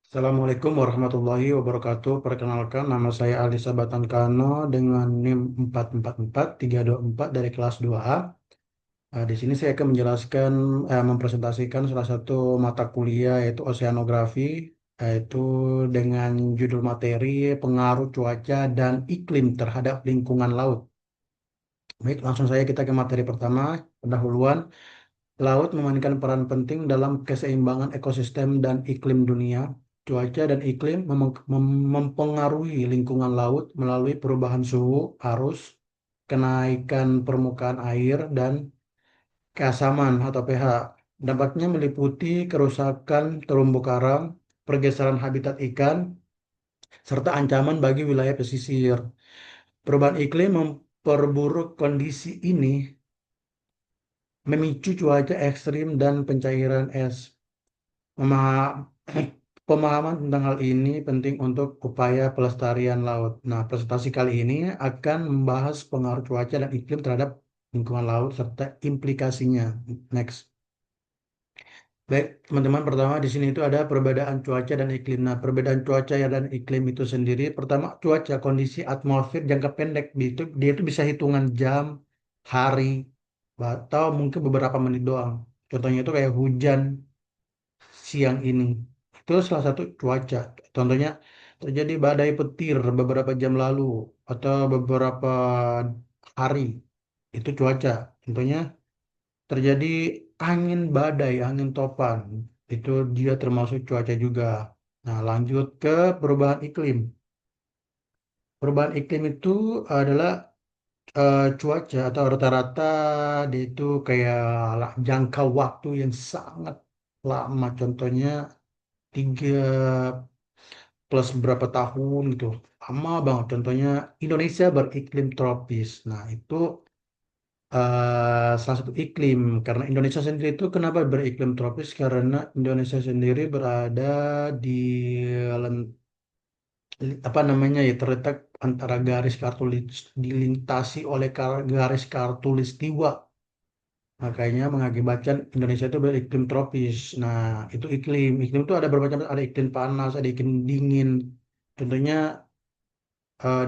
Assalamualaikum warahmatullahi wabarakatuh. Perkenalkan, nama saya Ali Sabatan Kano dengan NIM 444324 dari kelas 2A. Di sini saya akan mempresentasikan salah satu mata kuliah yaitu oceanografi, yaitu dengan judul materi pengaruh cuaca dan iklim terhadap lingkungan laut. Baik, langsung saya kita ke materi pertama, pendahuluan. Laut memainkan peran penting dalam keseimbangan ekosistem dan iklim dunia. Cuaca dan iklim mempengaruhi lingkungan laut melalui perubahan suhu, arus, kenaikan permukaan air, dan keasaman atau pH. Dampaknya meliputi kerusakan terumbu karang, pergeseran habitat ikan, serta ancaman bagi wilayah pesisir. Perubahan iklim memperburuk kondisi ini, memicu cuaca ekstrim dan pencairan es. Mema- Pemahaman tentang hal ini penting untuk upaya pelestarian laut. Nah, presentasi kali ini akan membahas pengaruh cuaca dan iklim terhadap lingkungan laut serta implikasinya. Next. Baik, teman-teman, pertama di sini itu ada perbedaan cuaca dan iklim. Nah, perbedaan cuaca ya dan iklim itu sendiri, pertama cuaca, kondisi atmosfer jangka pendek, itu dia itu bisa hitungan jam, hari, atau mungkin beberapa menit doang. Contohnya itu kayak hujan siang ini. Itu salah satu cuaca. Contohnya terjadi badai petir beberapa jam lalu atau beberapa hari. Itu cuaca. Contohnya terjadi angin badai, angin topan. Itu dia termasuk cuaca juga. Nah, lanjut ke perubahan iklim. Perubahan iklim itu adalah cuaca atau rata-rata dia itu kayak jangka waktu yang sangat lama. Contohnya 3 plus berapa tahun gitu, lama banget. Contohnya Indonesia beriklim tropis. Nah, itu salah satu iklim. Karena Indonesia sendiri itu kenapa beriklim tropis, karena Indonesia sendiri berada di apa namanya ya, terletak antara garis kartulis, dilintasi oleh garis kartulistiwa. Makanya mengakibatkan Indonesia itu beriklim tropis. Nah, itu iklim. Iklim itu ada berbagai macam, ada iklim panas, ada iklim dingin. Contohnya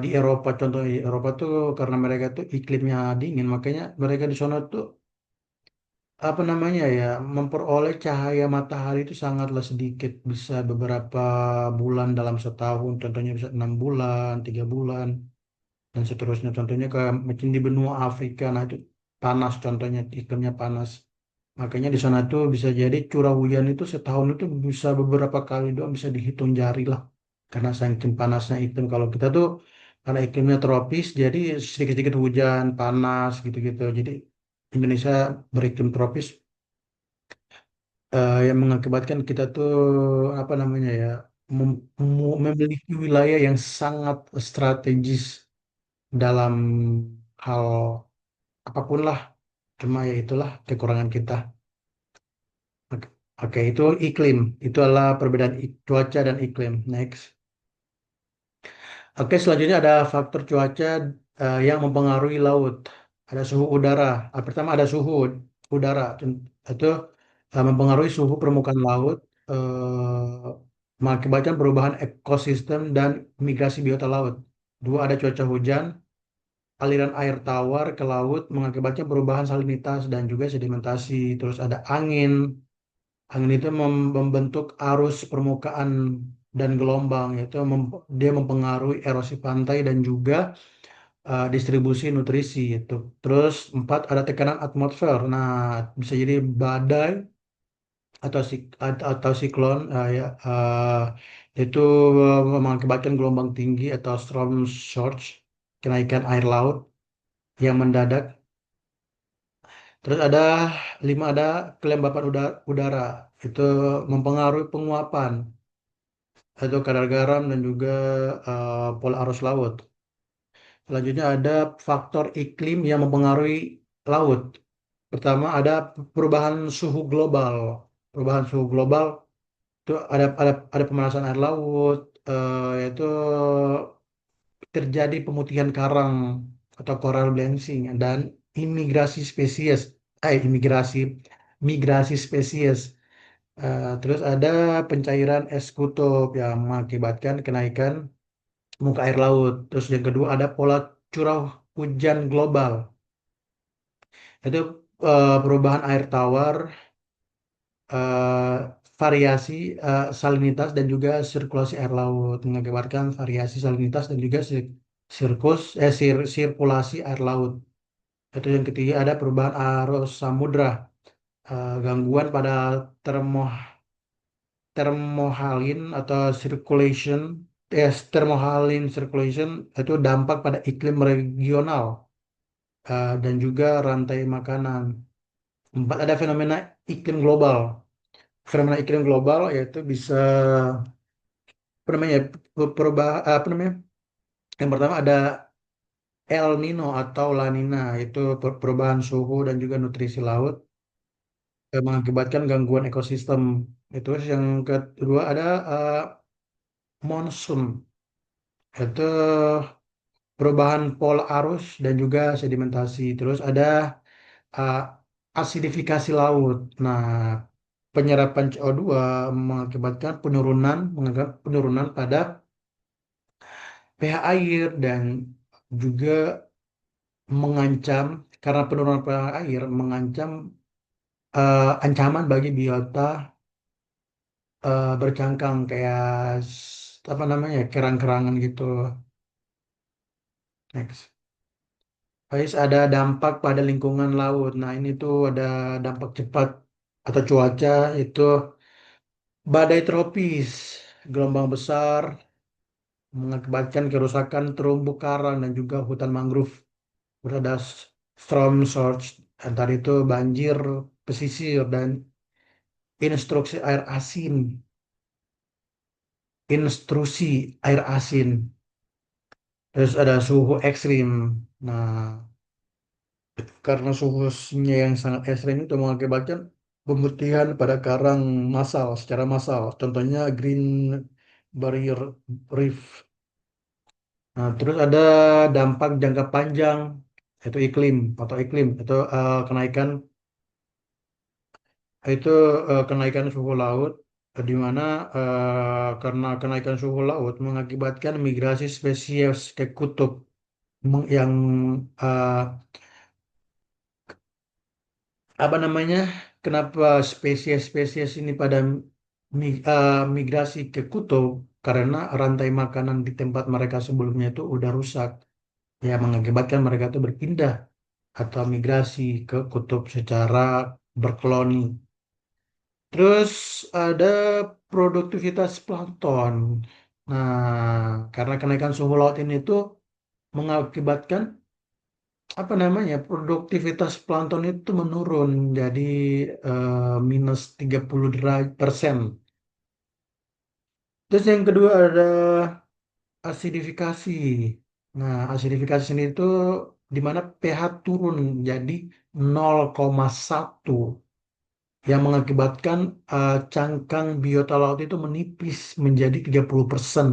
di Eropa, contoh di Eropa tuh karena mereka tuh iklimnya dingin, makanya mereka di sana tuh apa namanya ya, memperoleh cahaya matahari itu sangatlah sedikit, bisa beberapa bulan dalam setahun. Contohnya bisa 6 bulan, 3 bulan, dan seterusnya. Contohnya kayak macam di benua Afrika, nah itu panas, contohnya iklimnya panas. Makanya di sana tuh bisa jadi curah hujan itu setahun itu bisa beberapa kali doang, bisa dihitung jari lah. Karena saking panasnya iklim. Kalau kita tuh karena iklimnya tropis, jadi sedikit-sedikit hujan, panas gitu-gitu. Jadi Indonesia beriklim tropis, yang mengakibatkan kita tuh apa namanya ya, memiliki wilayah yang sangat strategis dalam hal apapun lah. Cuma ya itulah kekurangan kita. Oke, oke, itu iklim. Itu adalah perbedaan cuaca dan iklim. Next. Oke, selanjutnya ada faktor cuaca yang mempengaruhi laut. Ada suhu udara. Pertama ada suhu udara. Itu mempengaruhi suhu permukaan laut, mengakibatkan perubahan ekosistem dan migrasi biota laut. Dua, ada cuaca hujan. Aliran air tawar ke laut mengakibatkan perubahan salinitas dan juga sedimentasi. Terus ada angin. Angin itu membentuk arus permukaan dan gelombang, yaitu dia mempengaruhi erosi pantai dan juga distribusi nutrisi itu. Terus empat, ada tekanan atmosfer. Nah, bisa jadi badai atau siklon, ya, itu mengakibatkan gelombang tinggi atau storm surge, kenaikan air laut yang mendadak. Terus ada lima, ada kelembapan udara. Itu mempengaruhi penguapan atau kadar garam dan juga pola arus laut. Selanjutnya ada faktor iklim yang mempengaruhi laut. Pertama ada perubahan suhu global. Perubahan suhu global itu ada pemanasan air laut, yaitu terjadi pemutihan karang atau coral bleaching dan imigrasi spesies, migrasi spesies. Terus ada pencairan es kutub yang mengakibatkan kenaikan muka air laut. Terus yang kedua ada pola curah hujan global. Itu perubahan air tawar, eh, variasi salinitas dan juga sirkulasi air laut mengakibatkan variasi salinitas dan juga sirkulasi air laut. Itu yang ketiga ada perubahan arus samudra, gangguan pada termo termohaline atau circulation, termohaline circulation itu dampak pada iklim regional dan juga rantai makanan. Empat ada fenomena iklim global. Fenomena iklim global yaitu bisa apa namanya apa namanya? Yang pertama ada El Nino atau La Nina, itu perubahan suhu dan juga nutrisi laut yang mengakibatkan gangguan ekosistem. Itu yang kedua ada monsoon, itu perubahan pola arus dan juga sedimentasi. Terus ada uh, asidifikasi laut. Nah, penyerapan CO2 mengakibatkan penurunan pada pH air dan juga mengancam karena penurunan pH air mengancam ancaman bagi biota bercangkang kayak apa namanya kerang-kerangan gitu. Next. Guys, ada dampak pada lingkungan laut. Nah, ini tuh ada dampak cepat atau cuaca itu badai tropis, gelombang besar mengakibatkan kerusakan terumbu karang dan juga hutan mangrove. Terus ada storm surge, antara itu banjir pesisir dan instruksi air asin, instruksi air asin. Terus ada suhu ekstrim. Nah, karena suhunya yang sangat ekstrim itu mengakibatkan pemutihan pada karang secara massal. Contohnya Green Barrier Reef. Nah, terus ada dampak jangka panjang, yaitu iklim, itu itu kenaikan suhu laut, di mana karena kenaikan suhu laut mengakibatkan migrasi spesies ke kutub yang eh, apa namanya? Kenapa spesies-spesies ini pada migrasi ke kutub? Karena rantai makanan di tempat mereka sebelumnya itu udah rusak, ya mengakibatkan mereka itu berpindah atau migrasi ke kutub secara berkoloni. Terus ada produktivitas plankton. Nah, karena kenaikan suhu laut ini tuh mengakibatkan apa namanya produktivitas plankton itu menurun jadi minus 30%. Terus yang kedua ada asidifikasi. Nah, asidifikasi sendiri itu di mana pH turun jadi 0,1 yang mengakibatkan cangkang biota laut itu menipis menjadi 30%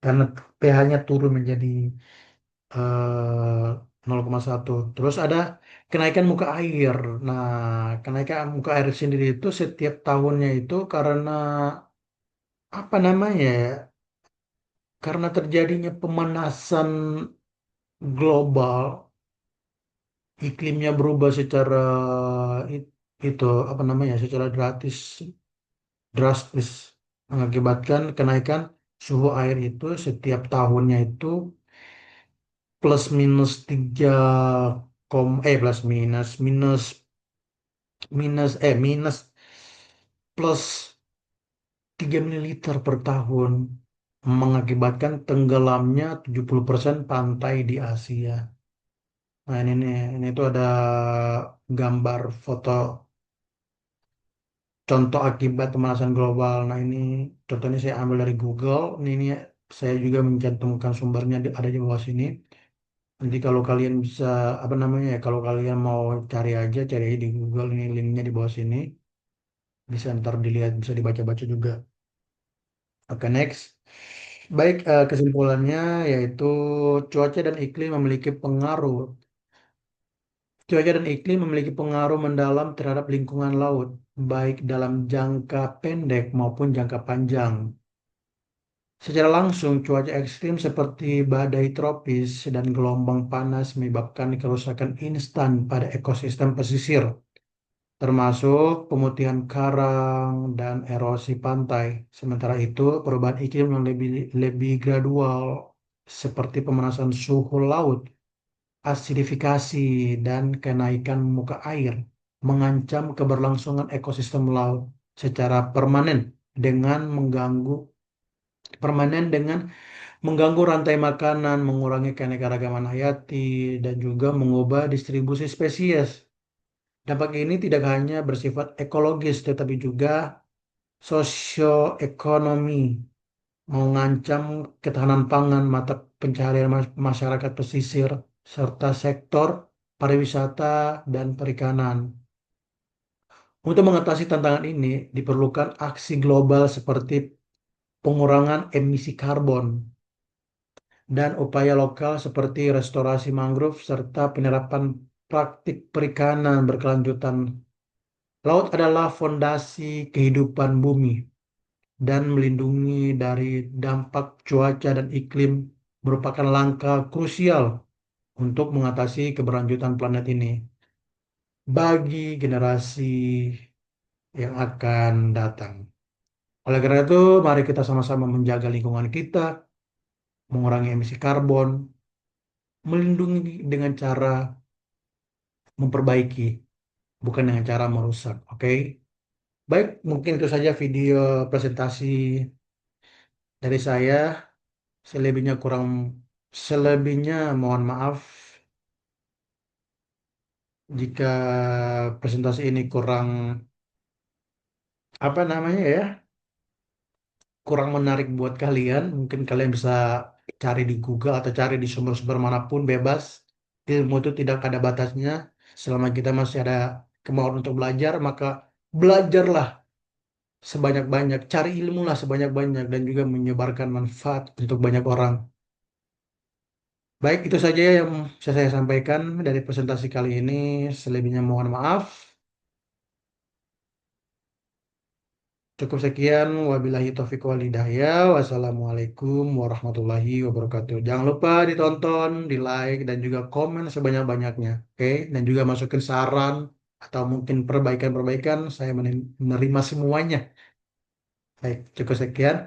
karena pH-nya turun menjadi 0,1. Terus ada kenaikan muka air. Nah, kenaikan muka air sendiri itu setiap tahunnya itu karena apa namanya ya? Karena terjadinya pemanasan global, iklimnya berubah secara itu apa namanya? Secara drastis mengakibatkan kenaikan suhu air itu setiap tahunnya itu plus minus 3 plus minus minus minus plus 3 mililiter per tahun mengakibatkan tenggelamnya 70% pantai di Asia. Nah ini nih, ini tuh ada gambar foto contoh akibat pemanasan global. Nah ini contohnya saya ambil dari Google. Ini saya juga mencantumkan sumbernya ada di bawah sini. Nanti kalau kalian bisa apa namanya ya, kalau kalian mau cari aja di Google, ini linknya di bawah sini. Bisa ntar dilihat, bisa dibaca-baca juga. Oke, next. Baik, kesimpulannya yaitu cuaca dan iklim memiliki pengaruh Cuaca dan iklim memiliki pengaruh mendalam terhadap lingkungan laut, baik dalam jangka pendek maupun jangka panjang. Secara langsung, cuaca ekstrim seperti badai tropis dan gelombang panas menyebabkan kerusakan instan pada ekosistem pesisir, termasuk pemutihan karang dan erosi pantai. Sementara itu, perubahan iklim yang lebih gradual, seperti pemanasan suhu laut, asidifikasi, dan kenaikan muka air, mengancam keberlangsungan ekosistem laut secara permanen dengan mengganggu rantai makanan, mengurangi keanekaragaman hayati, dan juga mengubah distribusi spesies. Dampak ini tidak hanya bersifat ekologis, tetapi juga sosioekonomi, mengancam ketahanan pangan, mata pencaharian masyarakat pesisir, serta sektor pariwisata dan perikanan. Untuk mengatasi tantangan ini, diperlukan aksi global seperti pengurangan emisi karbon dan upaya lokal seperti restorasi mangrove serta penerapan praktik perikanan berkelanjutan. Laut adalah fondasi kehidupan bumi dan melindungi dari dampak cuaca dan iklim merupakan langkah krusial untuk mengatasi keberlanjutan planet ini bagi generasi yang akan datang. Oleh karena itu, mari kita sama-sama menjaga lingkungan kita, mengurangi emisi karbon, melindungi dengan cara memperbaiki, bukan dengan cara merusak. Oke, baik, mungkin itu saja video presentasi dari saya. Selebihnya kurang, selebihnya mohon maaf jika presentasi ini kurang apa namanya ya, kurang menarik buat kalian. Mungkin kalian bisa cari di Google atau cari di sumber-sumber manapun bebas. Ilmu itu tidak ada batasnya. Selama kita masih ada kemauan untuk belajar, maka belajarlah sebanyak-banyak, cari ilmu lah sebanyak-banyak dan juga menyebarkan manfaat untuk banyak orang. Baik, itu saja yang bisa saya sampaikan dari presentasi kali ini. Selebihnya mohon maaf. Cukup sekian. Wabillahi taufiq wal hidayah. Wassalamualaikum warahmatullahi wabarakatuh. Jangan lupa ditonton, di like, dan juga komen sebanyak-banyaknya. Oke, dan juga masukin saran atau mungkin perbaikan-perbaikan. Saya menerima semuanya. Baik, cukup sekian.